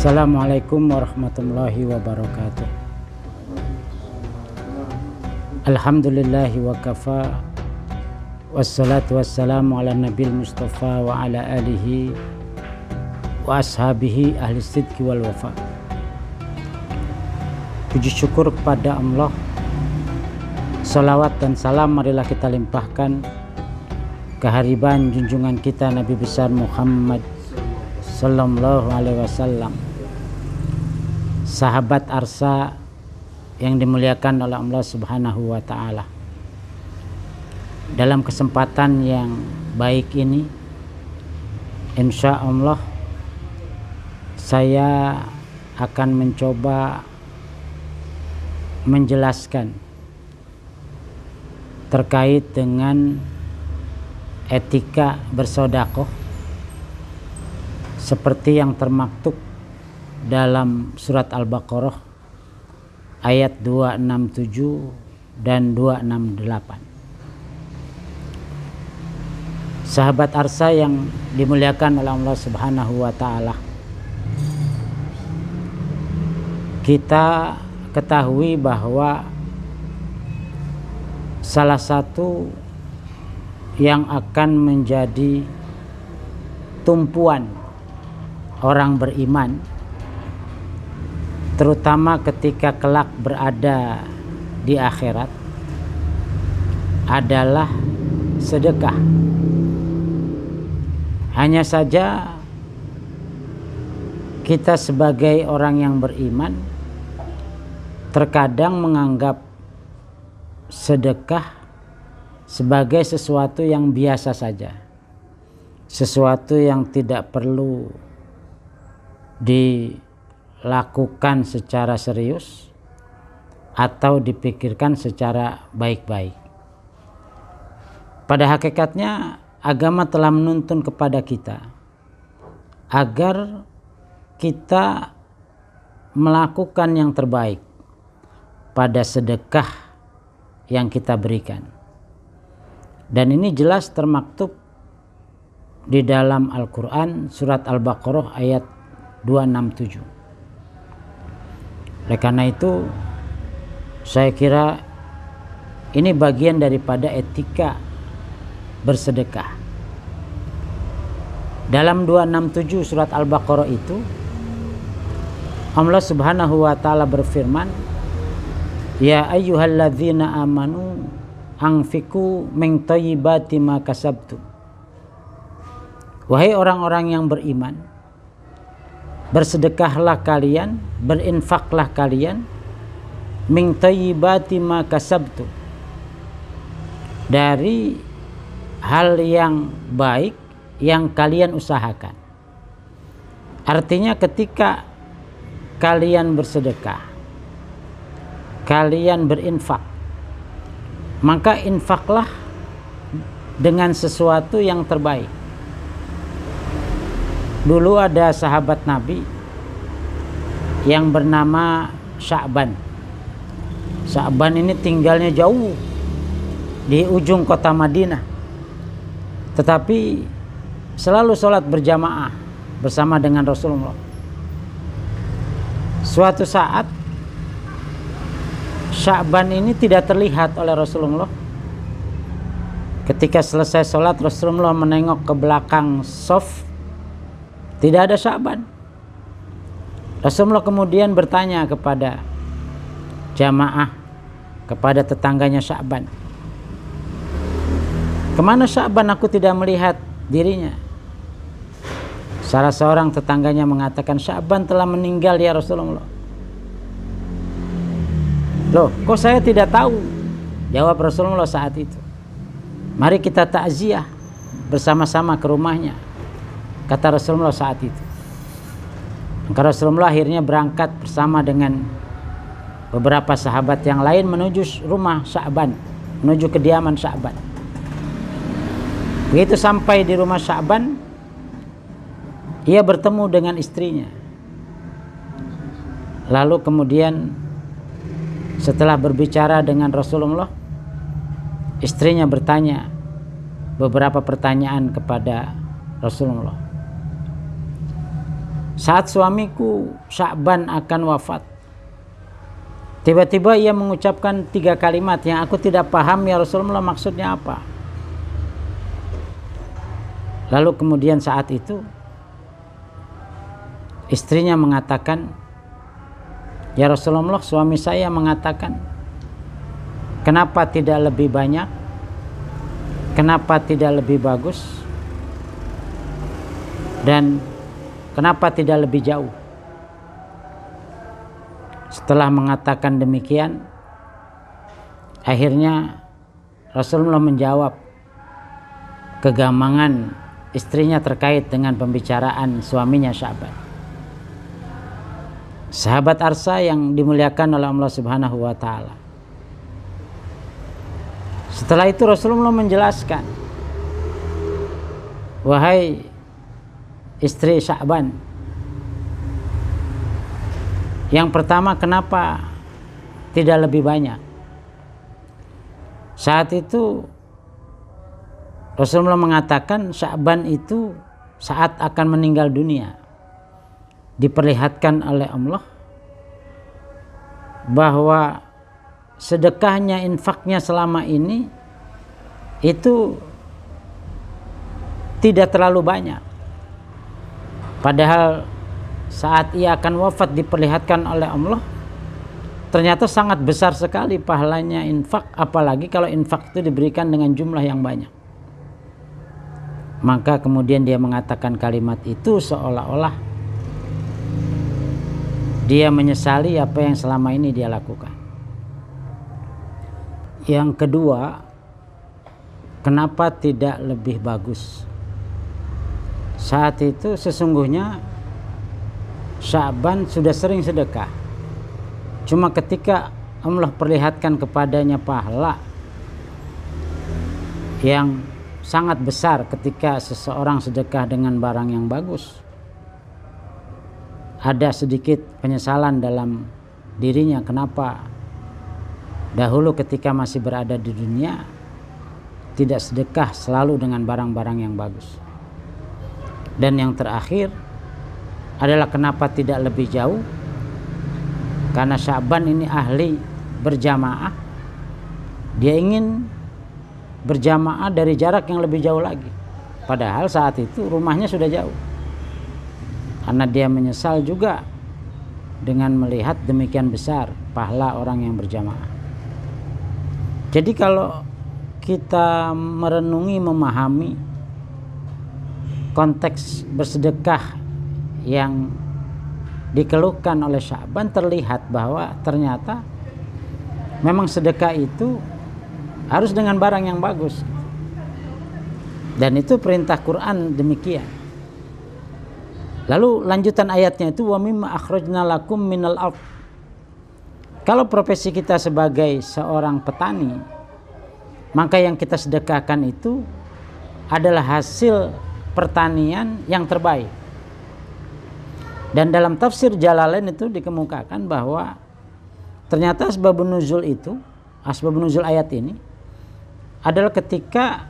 Assalamualaikum warahmatullahi wabarakatuh. Alhamdulillahi wa kafa, wassalatu wassalamu ala nabil mustafa wa ala alihi wa ashabihi ahli sidqi wal wafa. Puji syukur kepada Allah, salawat dan salam marilah kita limpahkan kehariban junjungan kita Nabi besar Muhammad sallallahu alaihi wasallam, sahabat arsa yang dimuliakan oleh Allah Subhanahu wa taala. Dalam kesempatan yang baik ini, insya Allah saya akan mencoba menjelaskan terkait dengan etika bersedekah seperti yang termaktub dalam surat Al-Baqarah ayat 267 dan 268. Sahabat arsa yang dimuliakan oleh Allah Subhanahu wa taala, kita ketahui bahwa salah satu yang akan menjadi tumpuan orang beriman, terutama ketika kelak berada di akhirat, adalah sedekah. Hanya saja kita sebagai orang yang beriman terkadang menganggap sedekah sebagai sesuatu yang biasa saja, sesuatu yang tidak perlu dilakukan secara serius atau dipikirkan secara baik-baik. Pada hakikatnya agama telah menuntun kepada kita agar kita melakukan yang terbaik pada sedekah yang kita berikan. Dan ini jelas termaktub di dalam Al-Quran surat Al-Baqarah ayat 267. Oleh karena itu saya kira ini bagian daripada etika bersedekah. Dalam 267 surat Al-Baqarah itu Allah Subhanahu wa taala berfirman, ya ayyuhalladzina amanu anfiqu min thayyibati ma kasabtum. Wahai orang-orang yang beriman, bersedekahlah kalian, berinfaklah kalian min thayyibati ma kasabtum, dari hal yang baik yang kalian usahakan. Artinya ketika kalian bersedekah, kalian berinfak, maka infaklah dengan sesuatu yang terbaik. Dulu ada sahabat Nabi yang bernama Sya'ban. Sya'ban ini tinggalnya jauh di ujung kota Madinah, tetapi selalu sholat berjamaah bersama dengan Rasulullah. Suatu saat Sya'ban ini tidak terlihat oleh Rasulullah. Ketika selesai sholat, Rasulullah menengok ke belakang shaf, tidak ada Sya'ban. Rasulullah kemudian bertanya kepada jamaah, kepada tetangganya Sya'ban, kemana Sya'ban, aku tidak melihat dirinya. Salah seorang tetangganya mengatakan, Sya'ban telah meninggal ya Rasulullah. Loh, kok saya tidak tahu? Jawab Rasulullah saat itu, mari kita takziah bersama-sama ke rumahnya, kata Rasulullah saat itu. Maka Rasulullah akhirnya berangkat bersama dengan beberapa sahabat yang lain menuju rumah Sya'ban, menuju kediaman Sya'ban. Begitu sampai di rumah Sya'ban, ia bertemu dengan istrinya. Lalu kemudian setelah berbicara dengan Rasulullah, istrinya bertanya beberapa pertanyaan kepada Rasulullah. saat suamiku Sya'ban akan wafat, tiba-tiba ia mengucapkan 3 kalimat yang aku tidak paham ya Rasulullah maksudnya apa. Lalu kemudian saat itu istrinya mengatakan, ya Rasulullah, suami saya mengatakan, kenapa tidak lebih banyak? Kenapa tidak lebih bagus? Dan kenapa tidak lebih jauh? Setelah mengatakan demikian, akhirnya Rasulullah menjawab kegamangan istrinya terkait dengan pembicaraan suaminya Sya'ban. Sahabat Arsa yang dimuliakan oleh Allah Subhanahu wa taala. Setelah itu Rasulullah menjelaskan, wahai istri Sya'ban, yang pertama, kenapa tidak lebih banyak? Saat itu Rasulullah mengatakan Sya'ban itu saat akan meninggal dunia diperlihatkan oleh Allah bahwa sedekahnya, infaknya selama ini itu tidak terlalu banyak. Padahal saat ia akan wafat diperlihatkan oleh Allah ternyata sangat besar sekali pahalanya infak, apalagi kalau infak itu diberikan dengan jumlah yang banyak. Maka kemudian dia mengatakan kalimat itu seolah-olah dia menyesali apa yang selama ini dia lakukan. Yang kedua, kenapa tidak lebih bagus? Saat itu sesungguhnya Sya'ban sudah sering sedekah. Cuma ketika Allah perlihatkan kepadanya pahala yang sangat besar ketika seseorang sedekah dengan barang yang bagus, ada sedikit penyesalan dalam dirinya. Kenapa dahulu ketika masih berada di dunia tidak sedekah selalu dengan barang-barang yang bagus. Dan yang terakhir adalah kenapa tidak lebih jauh, karena Sya'ban ini ahli berjamaah. Dia ingin berjamaah dari jarak yang lebih jauh lagi, padahal saat itu rumahnya sudah jauh. Karena dia menyesal juga dengan melihat demikian besar pahala orang yang berjamaah. Jadi kalau kita merenungi, memahami konteks bersedekah yang dikeluhkan oleh Sya'ban, terlihat bahwa ternyata memang sedekah itu harus dengan barang yang bagus. Dan itu perintah Quran demikian. Lalu lanjutan ayatnya itu, wa mimma akhrajna lakum minal ardh. Kalau profesi kita sebagai seorang petani, maka yang kita sedekahkan itu adalah hasil pertanian yang terbaik. Dan dalam tafsir Jalalain itu dikemukakan bahwa ternyata asbabun nuzul itu, asbabun nuzul ayat ini adalah ketika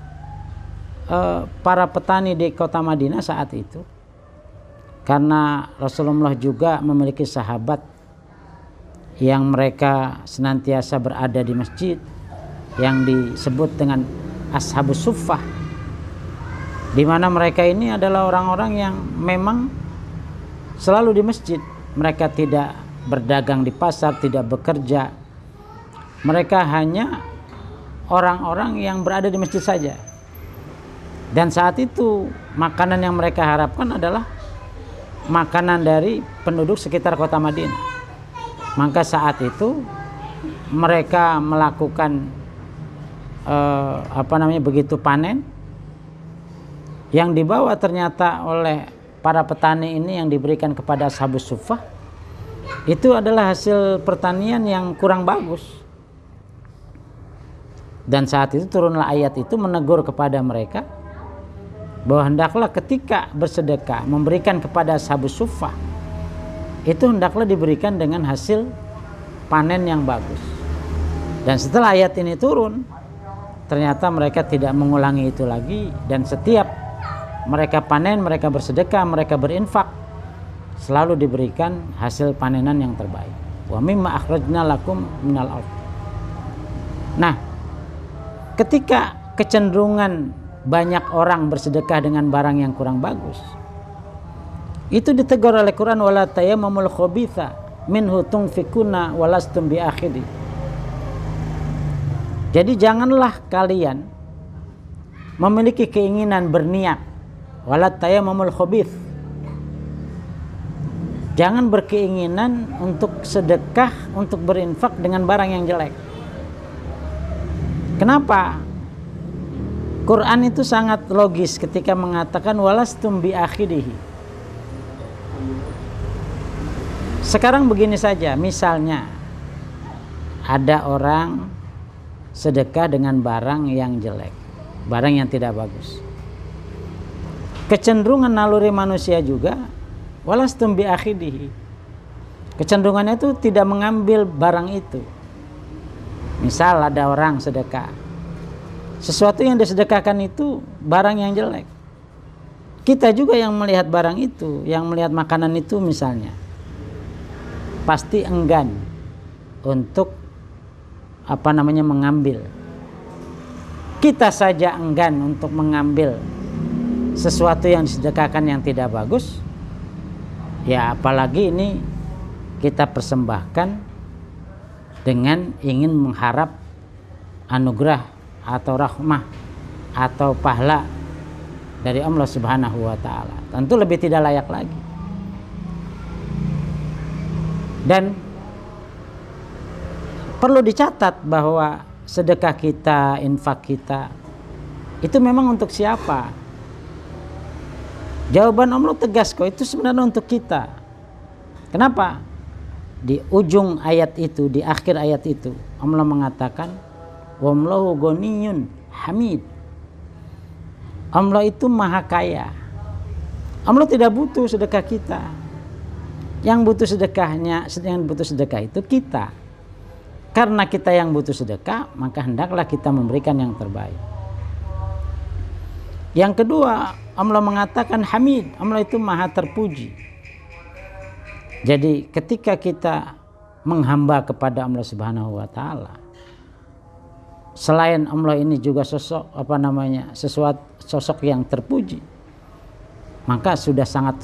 para petani di kota Madinah saat itu, karena Rasulullah juga memiliki sahabat yang mereka senantiasa berada di masjid yang disebut dengan Ashabus Suffah, di mana mereka ini adalah orang-orang yang memang selalu di masjid. Mereka tidak berdagang di pasar, tidak bekerja. Mereka hanya orang-orang yang berada di masjid saja. Dan saat itu makanan yang mereka harapkan adalah makanan dari penduduk sekitar kota Madinah. Maka saat itu mereka melakukan begitu panen, yang dibawa ternyata oleh para petani ini yang diberikan kepada Ashabus Suffah itu adalah hasil pertanian yang kurang bagus. Dan saat itu turunlah ayat itu menegur kepada mereka bahwa hendaklah ketika bersedekah memberikan kepada Ashabus Suffah itu hendaklah diberikan dengan hasil panen yang bagus. Dan setelah ayat ini turun, ternyata mereka tidak mengulangi itu lagi, dan setiap mereka panen, mereka bersedekah, mereka berinfak, selalu diberikan hasil panenan yang terbaik. Wa mimma akhrajna lakum minal ardh. Nah, ketika kecenderungan banyak orang bersedekah dengan barang yang kurang bagus, itu ditegur oleh Quran, wala tayammamul khabitha minhu tunfikuna walastum biakhiri. Jadi janganlah kalian memiliki keinginan berniat wala tayammamul khabith. Jangan berkeinginan untuk sedekah, untuk berinfak dengan barang yang jelek. Kenapa? Quran itu sangat logis ketika mengatakan walastum biakhirihi. Sekarang begini saja, misalnya ada orang sedekah dengan barang yang jelek, barang yang tidak bagus. Kecenderungan naluri manusia juga walastum biakhirihi. Kecenderungannya itu tidak mengambil barang itu. Misal ada orang sedekah, sesuatu yang disedekahkan itu barang yang jelek. Kita juga yang melihat barang itu, yang melihat makanan itu misalnya, pasti enggan untuk mengambil. Kita saja enggan untuk mengambil sesuatu yang disedekahkan yang tidak bagus, ya apalagi ini kita persembahkan dengan ingin mengharap anugerah atau rahmah atau pahala dari Allah Subhanahu wa taala. Tentu lebih tidak layak lagi. Dan perlu dicatat bahwa sedekah kita, infak kita itu memang untuk siapa? Jawaban Allah tegas kok, itu sebenarnya untuk kita. Kenapa? Di ujung ayat itu, di akhir ayat itu, Allah mengatakan wallahu ghaniyyun hamid. Allah itu maha kaya. Allah tidak butuh sedekah kita. Yang butuh sedekahnya, yang butuh sedekah itu kita. Karena kita yang butuh sedekah, maka hendaklah kita memberikan yang terbaik. Yang kedua, Allah mengatakan hamid. Allah itu maha terpuji. Jadi ketika kita menghamba kepada Allah Subhanahu wa taala, selain Allah ini juga sosok sosok yang terpuji, maka sudah sangat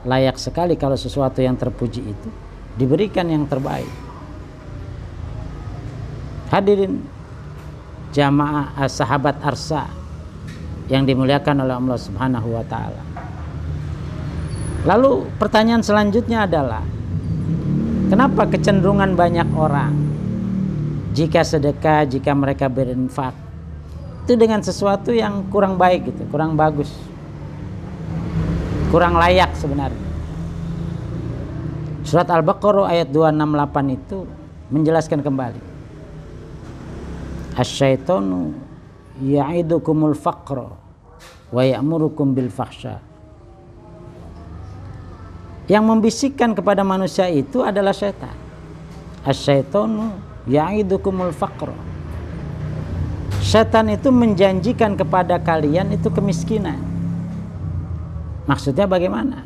layak sekali kalau sesuatu yang terpuji itu diberikan yang terbaik. Hadirin jamaah sahabat arsa yang dimuliakan oleh Allah Subhanahu wa taala. Lalu pertanyaan selanjutnya adalah, kenapa kecenderungan banyak orang jika sedekah, jika mereka berinfak itu dengan sesuatu yang kurang baik gitu, kurang bagus, kurang layak sebenarnya. Surat Al-Baqarah ayat 268 itu menjelaskan kembali. Asyaitonu ya'idukumul faqra wa ya'murukum bil fahsya. Yang membisikkan kepada manusia itu adalah setan. Asyaitonu ya'idukumul faqra. Setan itu menjanjikan kepada kalian itu kemiskinan. Maksudnya bagaimana?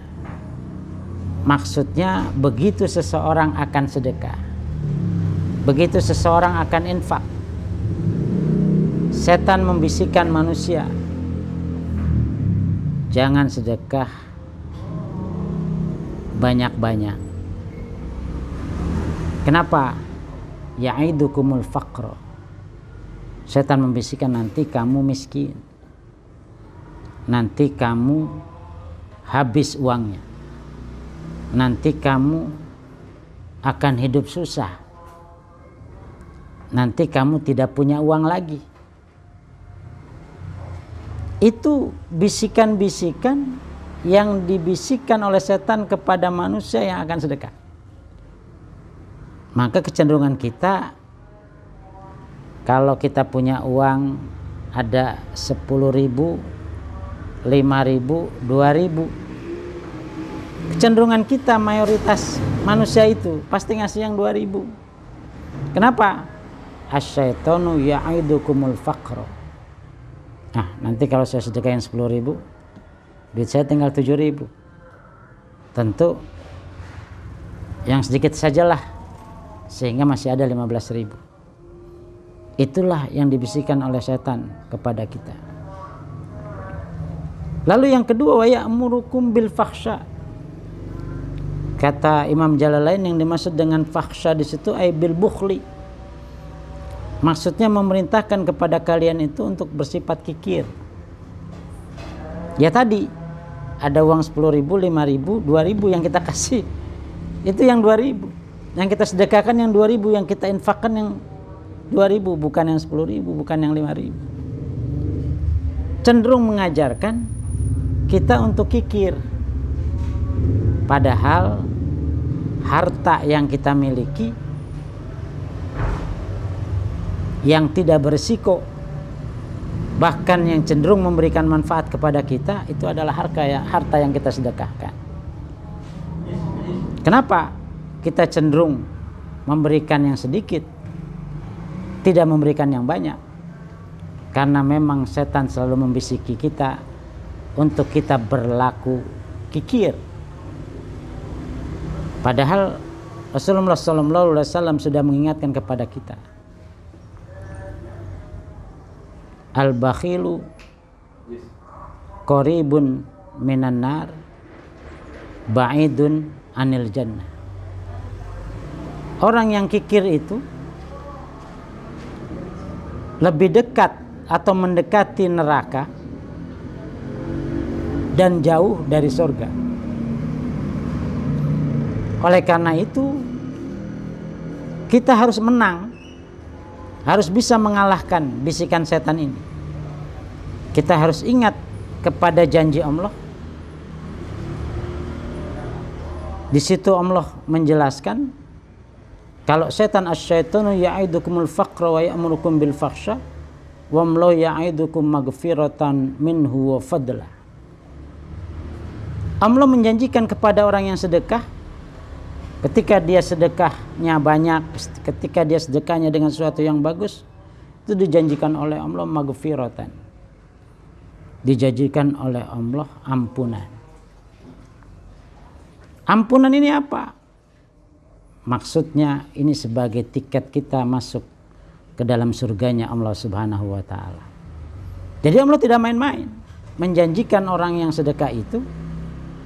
Maksudnya begitu seseorang akan sedekah, begitu seseorang akan infak, setan membisikkan manusia, jangan sedekah banyak-banyak. Kenapa? Ya'idukumul faqra. Setan membisikkan nanti kamu miskin, nanti kamu habis uangnya, nanti kamu akan hidup susah, nanti kamu tidak punya uang lagi. Itu bisikan-bisikan yang dibisikkan oleh setan kepada manusia yang akan sedekah. Maka kecenderungan kita, kalau kita punya uang ada 10.000, 5.000, 2.000, kecenderungan kita mayoritas manusia itu pasti ngasih yang 2.000. Kenapa? Asyaitonu ya'idukumul faqra. Nah, nanti kalau saya sedekah yang 10.000, duit saya tinggal 7.000. Tentu yang sedikit sajalah, sehingga masih ada 15.000. Itulah yang dibisikkan oleh setan kepada kita. Lalu yang kedua, wa ya'murukum bil fakhsya. Kata Imam Jalalain, yang dimaksud dengan fakhsya di situ ay bil bukhli. Maksudnya memerintahkan kepada kalian itu untuk bersifat kikir. Ya tadi ada uang 10.000, 5.000, 2.000 yang kita kasih, itu yang 2.000. Yang kita sedekahkan yang 2.000, yang kita infakkan yang 2.000, bukan yang 10.000, bukan yang 5.000. Cenderung mengajarkan kita untuk kikir. Padahal harta yang kita miliki yang tidak berisiko, bahkan yang cenderung memberikan manfaat kepada kita, itu adalah harta yang kita sedekahkan. Kenapa kita cenderung memberikan yang sedikit, tidak memberikan yang banyak? Karena memang setan selalu membisiki kita untuk kita berlaku kikir. Padahal Rasulullah SAW sudah mengingatkan kepada kita, al-bakhilu qaribun minan nar ba'idun anil jannah. Orang yang kikir itu lebih dekat atau mendekati neraka dan jauh dari surga. Oleh karena itu kita harus menang, harus bisa mengalahkan bisikan setan ini. Kita harus ingat kepada janji Allah. Di situ Allah menjelaskan kalau setan asyaitanu ya'idukumul faqra wa ya'murukum bil fakhsya wa la ya'idukum maghfiratan minhu wa fadla. Allah menjanjikan kepada orang yang sedekah, ketika dia sedekahnya banyak, ketika dia sedekahnya dengan sesuatu yang bagus, itu dijanjikan oleh Allah maghfiratan. Dijanjikan oleh Allah ampunan. Ampunan ini apa? Maksudnya ini sebagai tiket kita masuk ke dalam surganya Allah Subhanahu wa taala. Jadi Allah tidak main-main. Menjanjikan orang yang sedekah itu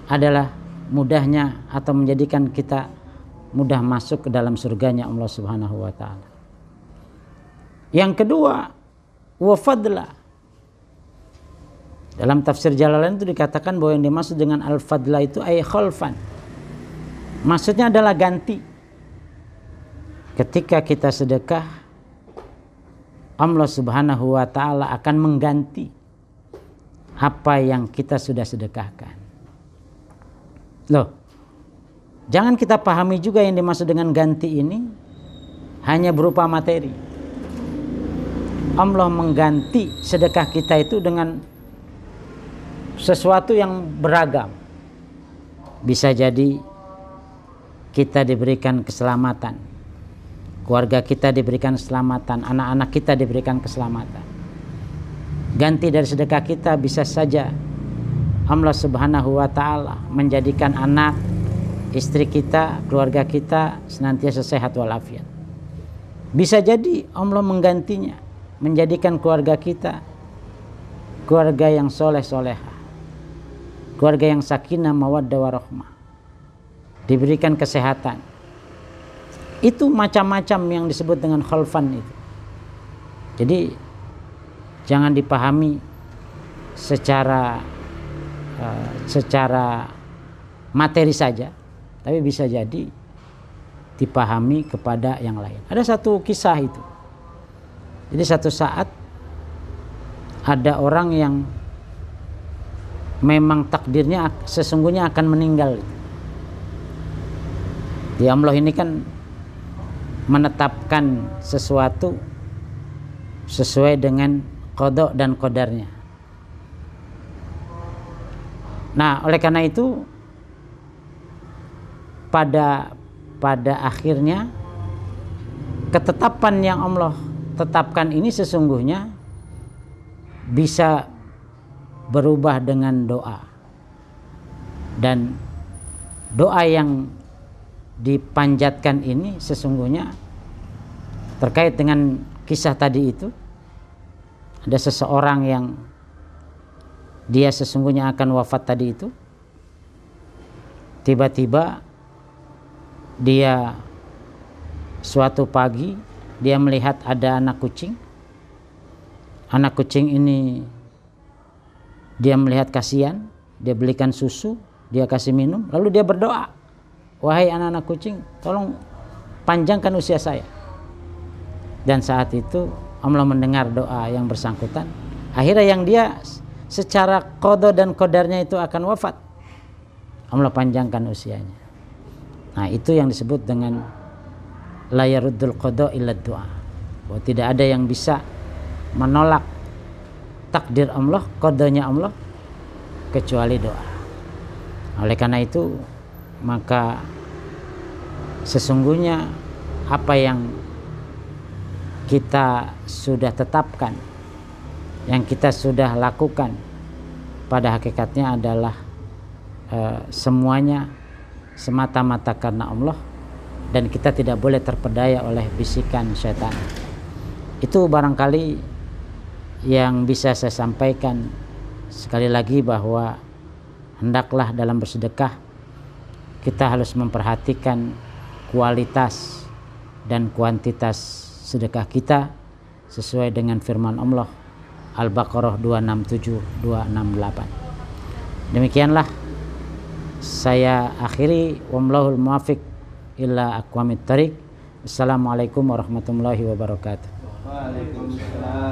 adalah mudahnya atau menjadikan kita mudah masuk ke dalam surganya Allah Subhanahu wa taala. Yang kedua, wa fadla. Dalam tafsir Jalalain itu dikatakan bahwa yang dimaksud dengan al-fadla itu ay khalfan. Maksudnya adalah ganti. Ketika kita sedekah, Allah Subhanahu wa taala akan mengganti apa yang kita sudah sedekahkan. Loh, jangan kita pahami juga yang dimaksud dengan ganti ini hanya berupa materi. Allah mengganti sedekah kita itu dengan sesuatu yang beragam. Bisa jadi kita diberikan keselamatan, keluarga kita diberikan keselamatan, anak-anak kita diberikan keselamatan. Ganti dari sedekah kita bisa saja Allah Subhanahu wa taala menjadikan anak, istri kita, keluarga kita senantiasa sehat walafiat. Bisa jadi Allah menggantinya, menjadikan keluarga kita keluarga yang soleh-solehah, keluarga yang sakinah mawaddah warahmah, diberikan kesehatan. Itu macam-macam yang disebut dengan khalfan itu. Jadi jangan dipahami secara materi saja, tapi bisa jadi dipahami kepada yang lain. Ada satu kisah itu. Jadi satu saat ada orang yang memang takdirnya sesungguhnya akan meninggal. Ya Allah ini kan menetapkan sesuatu sesuai dengan qada dan qadarnya. Nah, oleh karena itu pada akhirnya ketetapan yang Allah tetapkan ini sesungguhnya bisa berubah dengan doa. Dan doa yang dipanjatkan ini sesungguhnya terkait dengan kisah tadi itu. Ada seseorang yang dia sesungguhnya akan wafat tadi itu, tiba-tiba dia suatu pagi dia melihat ada anak kucing. Anak kucing ini dia melihat kasihan, dia belikan susu, dia kasih minum, lalu dia berdoa, wahai anak-anak kucing, tolong panjangkan usia saya. Dan saat itu Allah mendengar doa yang bersangkutan. Akhirnya yang dia secara qada dan qadarnya itu akan wafat, Allah panjangkan usianya. Nah, itu yang disebut dengan la yaruddul qada illa du'a, bahwa tidak ada yang bisa menolak takdir Allah, qadanya Allah, kecuali doa. Oleh karena itu, maka sesungguhnya apa yang kita sudah tetapkan, yang kita sudah lakukan, pada hakikatnya adalah semuanya semata-mata karena Allah, dan kita tidak boleh terpedaya oleh bisikan syaitan. Itu barangkali yang bisa saya sampaikan. Sekali lagi bahwa hendaklah dalam bersedekah kita harus memperhatikan kualitas dan kuantitas sedekah kita sesuai dengan firman Allah Al-Baqarah 267-268. Demikianlah saya akhiri, wallahul muwaffiq ila aqwamit thariq. Assalamualaikum warahmatullahi wabarakatuh. Waalaikumsalam.